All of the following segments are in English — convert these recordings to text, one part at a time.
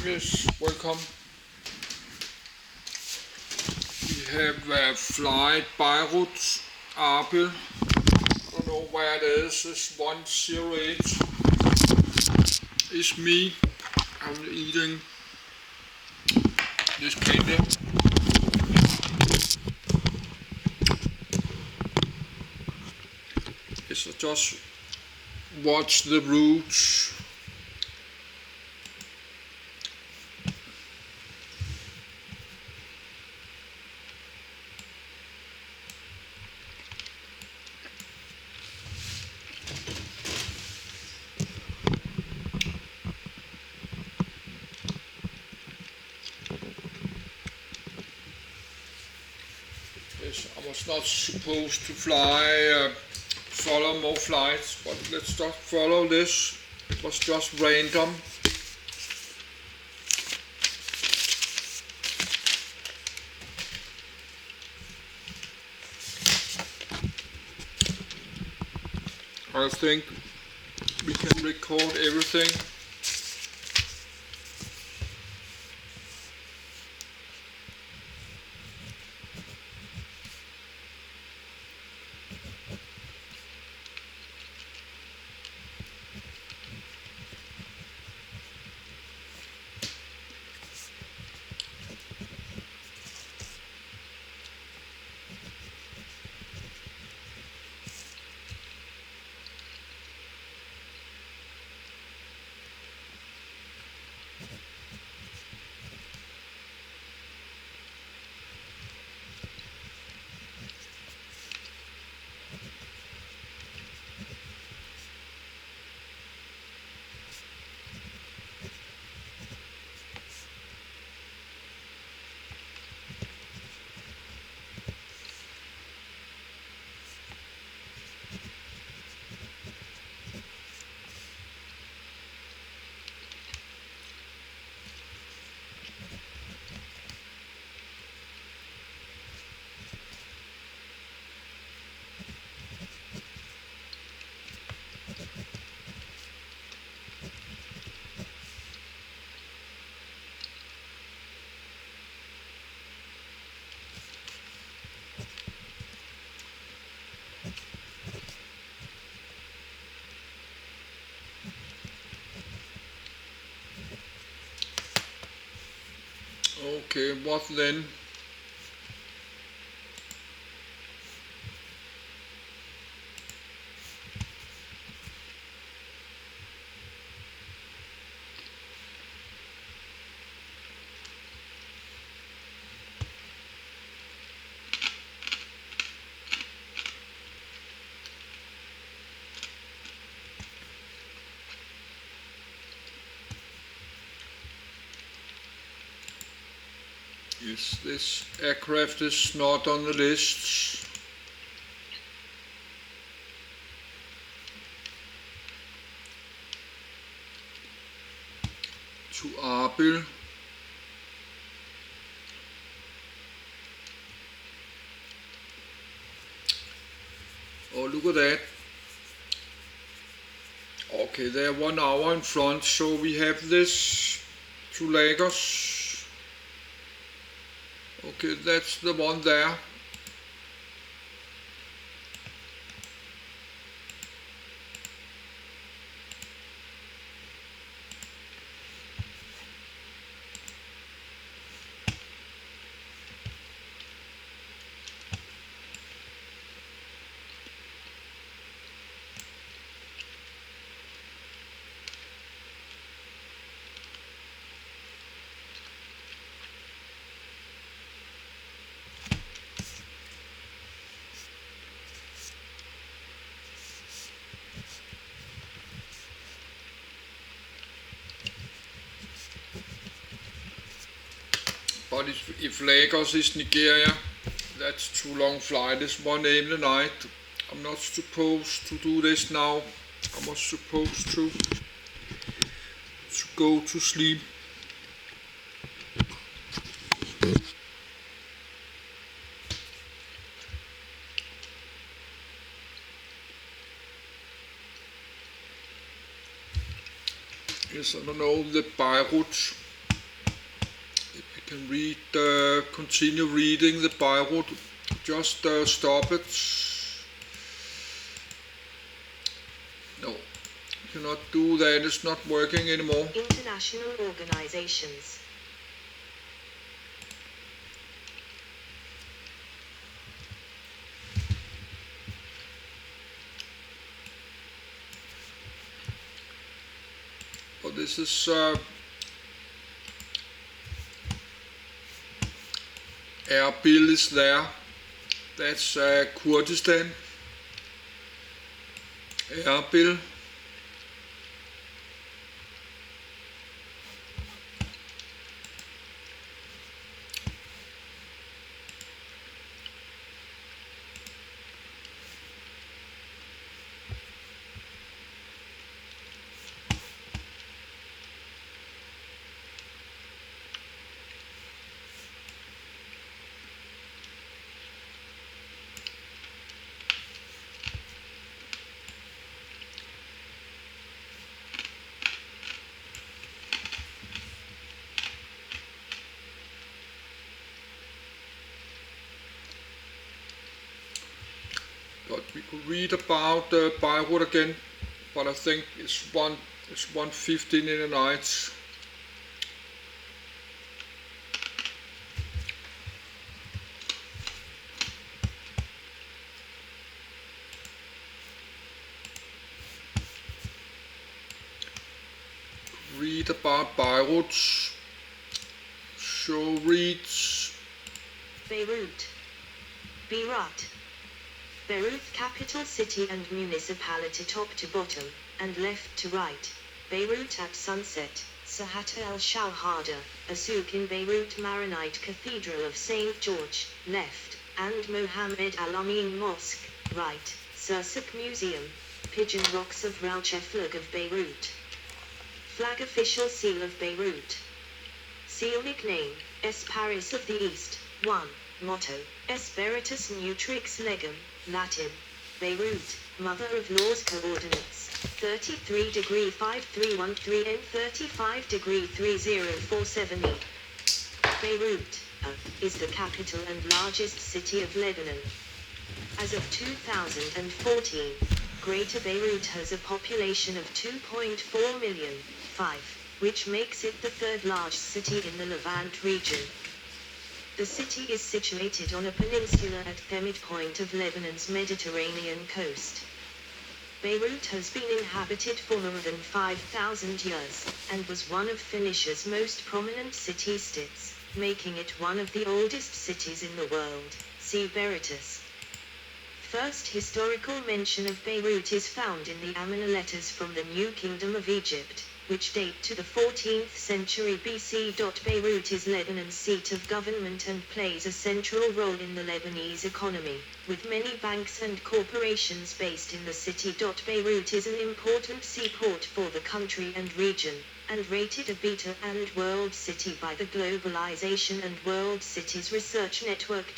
Yes, welcome. We have flight Beirut-Arbil. I don't know where it is. It's 108. It's me. I'm eating this candy. Yes, I just watch the routes. Yes, I was not supposed to follow more flights, but let's just follow this. It was just random. I think we can record everything. Okay, what then? Yes, this aircraft is not on the list. To Arbil. Oh, look at that. Okay, they're 1 hour in front, so we have this to Lagos. Okay, that's the one there. But if Lagos is Nigeria, that's too long flight. It's 1 a.m. the night. I'm not supposed to do this now. I was supposed to go to sleep. Yes, I don't know, the Beirut can read, continue reading the Beirut. Just stop it. No, you cannot do that. It's not working anymore. International organizations. But this is Erbil is there. That's Kurdistan. Erbil. But we could read about Beirut again, but I think it's 1:15 in the night. Read about Beirut. So reads Beirut. Beirut. Beirut, capital city and municipality top to bottom, and left to right. Beirut at sunset, Sahat al-Shawhada, a souk in Beirut Maronite Cathedral of St. George, left, and Mohammed Al-Amin Mosque, right. Sursuk Museum, Pigeon Rocks of Raucha Flag of Beirut. Flag official seal of Beirut. Seal nickname, Es Paris of the East, 1. Motto, Esperitus Nutrix Legum, Latin. Beirut, Mother of Laws coordinates, 33°5313 and 35°3047 E. Beirut, is the capital and largest city of Lebanon. As of 2014, Greater Beirut has a population of 2.4 million, 5, which makes it the third largest city in the Levant region. The city is situated on a peninsula at the midpoint of Lebanon's Mediterranean coast. Beirut has been inhabited for more than 5,000 years, and was one of Phoenicia's most prominent city-states, making it one of the oldest cities in the world. See Berytus. First historical mention of Beirut is found in the Amanna letters from the New Kingdom of Egypt, which date to the 14th century BC. Beirut is Lebanon's seat of government and plays a central role in the Lebanese economy, with many banks and corporations based in the city. Beirut is an important seaport for the country and region, and rated a Beta and World City by the Globalization and World Cities Research Network.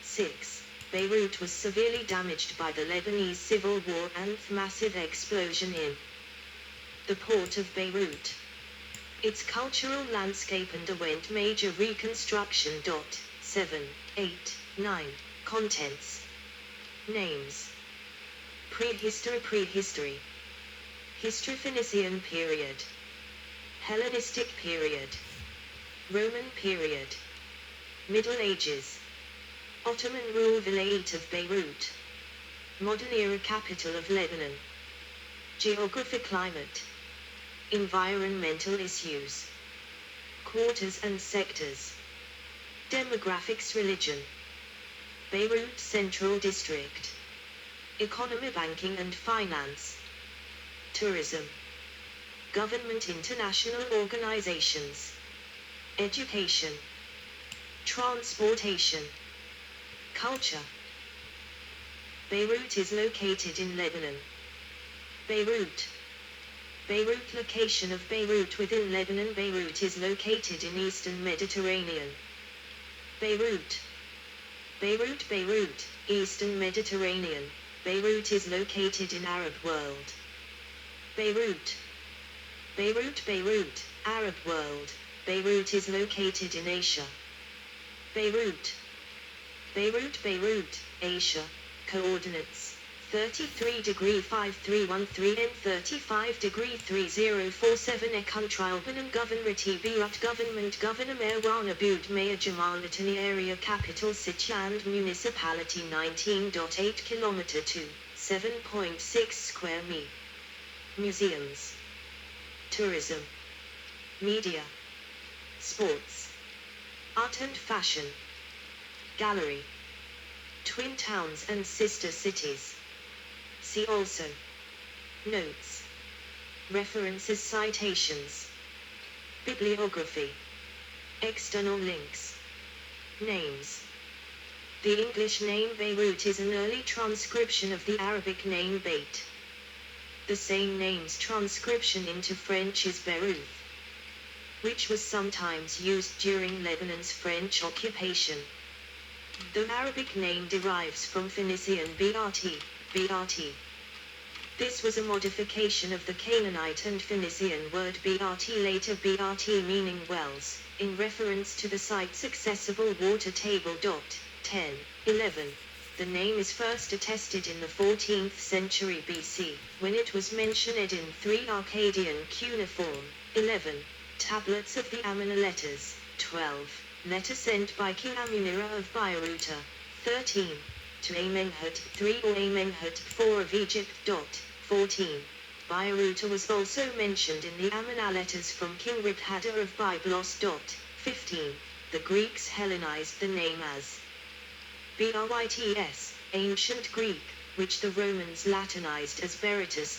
6. Beirut was severely damaged by the Lebanese Civil War and the massive explosion in the port of Beirut. Its cultural landscape underwent major reconstruction. 7, 8, 9. Contents. Names. Prehistory. History. Phoenician period. Hellenistic period. Roman period. Middle Ages. Ottoman rule. Vilayet of Beirut. Modern era capital of Lebanon. Geography. Climate. Environmental issues. Quarters and sectors. Demographics. Religion. Beirut Central District. Economy. Banking and finance. Tourism. Government. International organizations. Education. Transportation. Culture. Beirut is located in Lebanon. Beirut. Beirut. Location of Beirut within Lebanon. Beirut is located in Eastern Mediterranean. Beirut. Beirut, Eastern Mediterranean. Beirut is located in Arab world. Beirut. Arab world. Beirut is located in Asia. Beirut. Beirut, Asia. Coordinates 33°5313 and 35°3047 Econtralbanan Governorati Beirut Government Governor Marwan Aboud Mayor Jamalatani Area Capital City and Municipality 19.8 km to 7.6 square mi. Museums, tourism, media, sports, art and fashion, gallery, twin towns and sister cities. See also notes, references, citations, bibliography, external links, names. The English name Beirut is an early transcription of the Arabic name Beit. The same name's transcription into French is Beirut, which was sometimes used during Lebanon's French occupation. The Arabic name derives from Phoenician BRT. This was a modification of the Canaanite and Phoenician word BRT, later BRT meaning wells, in reference to the site's accessible water table. 1011. The name is first attested in the 14th century BC, when it was mentioned in 3 Arcadian cuneiform. 11. Tablets of the Amina letters. 12. Letter sent by King Amunira of Beirut. 13. To Amenhotep III or Amenhotep IV of Egypt. 14. Beirut was also mentioned in the Amina letters from King Ribhadda of Byblos. 15. The Greeks Hellenized the name as Bryts, ancient Greek, which the Romans Latinized as Berytus.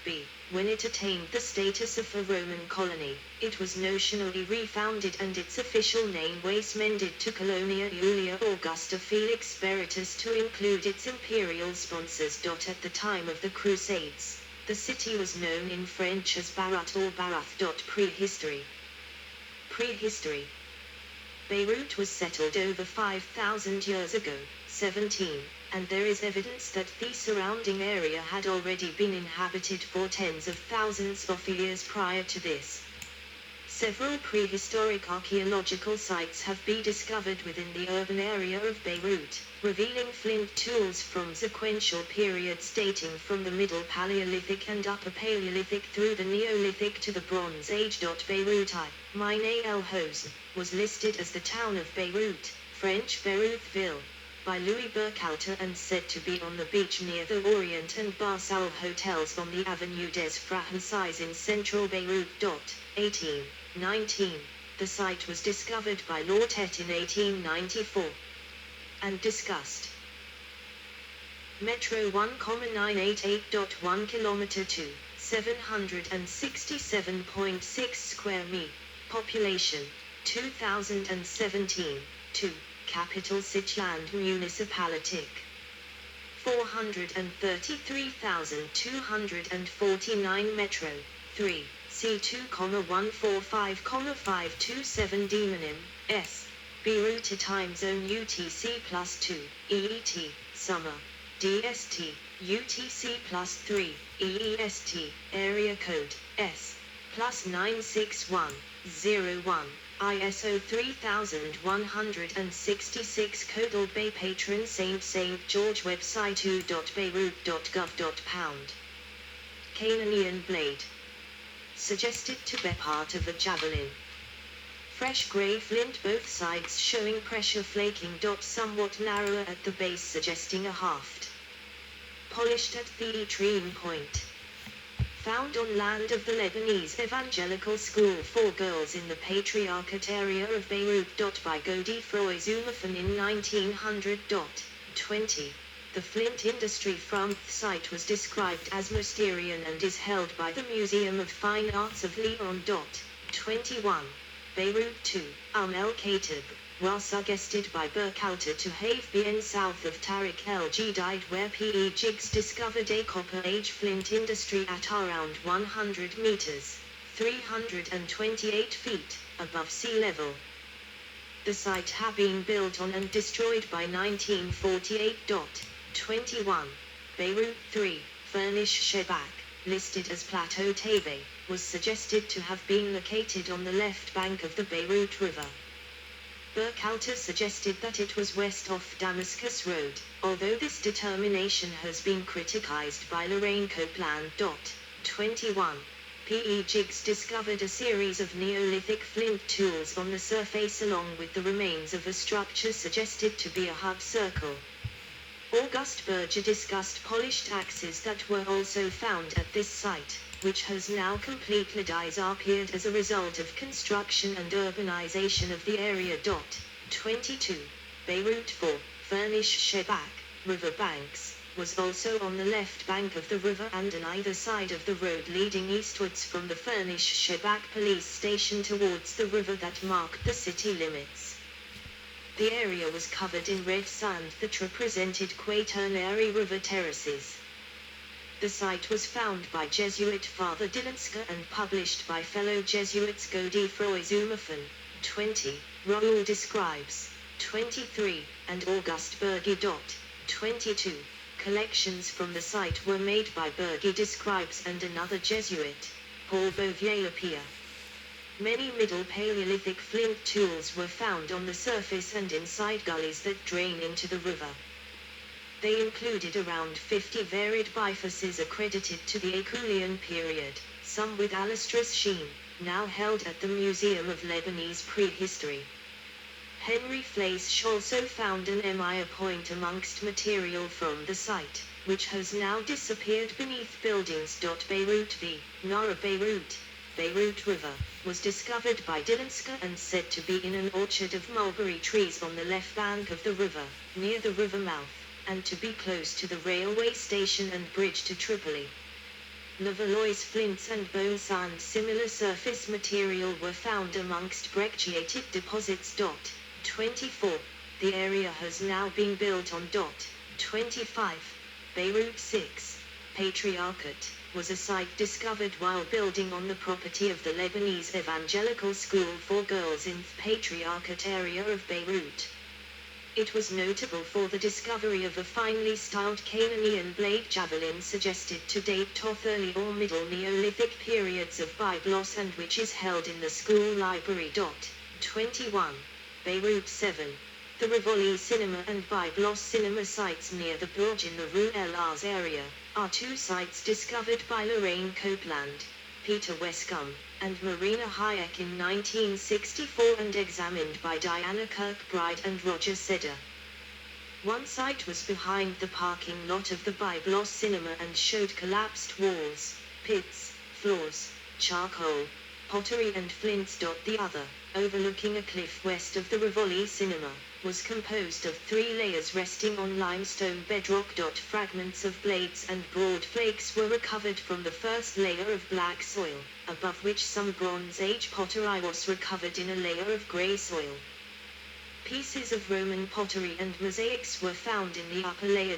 B. When it attained the status of a Roman colony, it was notionally refounded and its official name was amended to Colonia Julia Augusta Felix Berytus to include its imperial sponsors. At the time of the Crusades, the city was known in French as Barat or Barath. Prehistory. Beirut was settled over 5,000 years ago, 17, and there is evidence that the surrounding area had already been inhabited for tens of thousands of years prior to this. Several prehistoric archaeological sites have been discovered within the urban area of Beirut, revealing flint tools from sequential periods dating from the Middle Paleolithic and Upper Paleolithic through the Neolithic to the Bronze Age. Mine El Hosen was listed as the town of Beirut, French Beirutville, by Louis Burkhalter and said to be on the beach near the Orient and Barsaou hotels on the Avenue des Français in central Beirut. 1819. The site was discovered by Lortet in 1894 and discussed. Metro 1,988.1 km to 767.6 square mi. Population 2017. 2. Capital city and municipality 433,249 Metro. 3. C2,145,527 Demonym, S. Beirut time zone UTC +2, EET, summer. DST, UTC +3, EEST, area code, S. +96101, ISO 3166 Codal Bay Patron St. George website u.beirut.gov.pound. Canaanian blade. Suggested to be part of a javelin. Fresh grey flint, both sides showing pressure flaking. Somewhat narrower at the base, suggesting a haft. Polished at the extreme point. Found on land of the Lebanese Evangelical School for Girls in the Patriarchate area of Beirut. By Godefroy Zoumafan in 1900. 20. The flint industry from the site was described as Mysterian and is held by the Museum of Fine Arts of Lyon. 21. Beirut 2. El Khatib was suggested by Burkhalter to have been south of Tariq El Jadid, where PE jigs discovered a Copper Age flint industry at around 100 meters, 328 feet, above sea level. The site had been built on and destroyed by 1948. 21. Beirut 3. Furnish Shebak. listed as Plateau Tebe, was suggested to have been located on the left bank of the Beirut River. Burkhalter suggested that it was west of Damascus Road, although this determination has been criticized by Lorraine Copeland. 21. P.E. Jiggs discovered a series of Neolithic flint tools on the surface along with the remains of a structure suggested to be a hut circle. August Berger discussed polished axes that were also found at this site, which has now completely disappeared as a result of construction and urbanization of the area. 22. Beirut 4. Furnish Shebak, river banks, was also on the left bank of the river and on either side of the road leading eastwards from the Furnish Shebak police station towards the river that marked the city limits. The area was covered in red sand that represented Quaternary River terraces. The site was found by Jesuit Father Dilinska and published by fellow Jesuits Godefroy Zumafan. 20. Raoul describes. 23. And August Berge. 22. Collections from the site were made by Berge describes and another Jesuit, Paul Bouvier-Lapierre. Many Middle Paleolithic flint tools were found on the surface and inside gullies that drain into the river. They included around 50 varied bifaces accredited to the Acheulean period, some with alastrous sheen, now held at the Museum of Lebanese Prehistory. Henry Fleisch also found an Emir point amongst material from the site, which has now disappeared beneath buildings. Beirut v. Nara Beirut River, was discovered by Dilinska and said to be in an orchard of mulberry trees on the left bank of the river, near the river mouth, and to be close to the railway station and bridge to Tripoli. Levallois flints and bone sand similar surface material were found amongst brecciated deposits. 24. The area has now been built on. 25. Beirut 6. Patriarchate, was a site discovered while building on the property of the Lebanese Evangelical School for Girls in the Patriarchate area of Beirut. It was notable for the discovery of a finely styled Canaanian blade javelin suggested to date to early or middle Neolithic periods of Byblos and which is held in the school library. 21. Beirut 7. The Rivoli Cinema and Byblos Cinema sites near the Burj in the Rue El Arz area are two sites discovered by Lorraine Copeland, Peter Westcombe, and Marina Hayek in 1964 and examined by Diana Kirkbride and Roger Seder. One site was behind the parking lot of the Byblos Cinema and showed collapsed walls, pits, floors, charcoal, pottery and flints. The other, overlooking a cliff west of the Rivoli Cinema, was composed of 3 layers resting on limestone bedrock. Fragments of blades and broad flakes were recovered from the first layer of black soil, above which some Bronze Age pottery was recovered in a layer of grey soil. Pieces of Roman pottery and mosaics were found in the upper layer.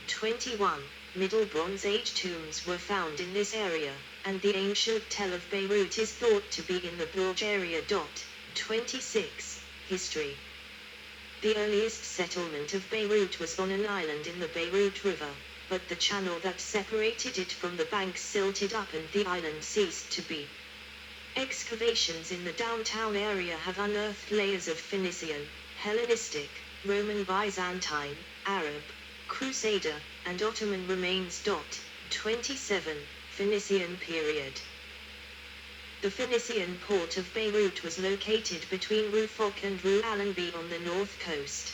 21. Middle Bronze Age tombs were found in this area, and the ancient Tel of Beirut is thought to be in the Burj area. 26. History. The earliest settlement of Beirut was on an island in the Beirut River, but the channel that separated it from the banks silted up and the island ceased to be. Excavations in the downtown area have unearthed layers of Phoenician, Hellenistic, Roman Byzantine, Arab, Crusader, and Ottoman remains. 27. Phoenician period. The Phoenician port of Beirut was located between Rue Foch and Rue Allenby on the north coast.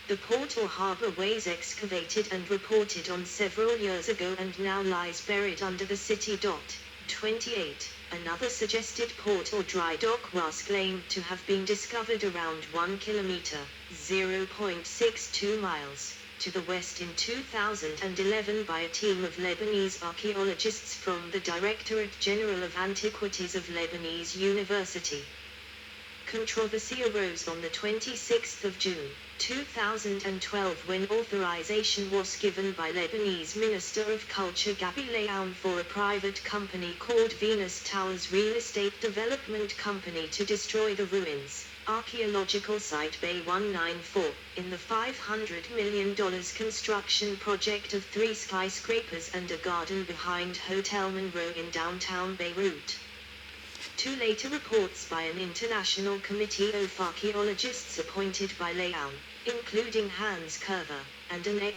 The port or harbour was excavated and reported on several years ago and now lies buried under the city. 28. Another suggested port or dry dock was claimed to have been discovered around 1 kilometre, 0.62 miles, to the west in 2011 by a team of Lebanese archaeologists from the Directorate General of Antiquities of Lebanese University. Controversy arose on the 26th of June, 2012 when authorization was given by Lebanese Minister of Culture Gabi Layoun for a private company called Venus Towers Real Estate Development Company to destroy the ruins, archaeological site Bay-194, in the $500 million construction project of 3 skyscrapers and a garden behind Hotel Monroe in downtown Beirut. 2 later reports by an international committee of archaeologists appointed by Layoun, including Hans Kerver, and an